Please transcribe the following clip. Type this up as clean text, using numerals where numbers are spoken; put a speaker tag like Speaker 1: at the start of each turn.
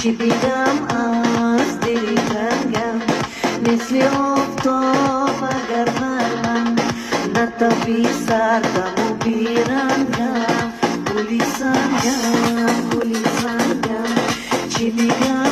Speaker 1: چی بگم از دل تنگم، مثل آفتاب اگر من نتابی سردم و بیرنگم، گلی سنگم چی بگم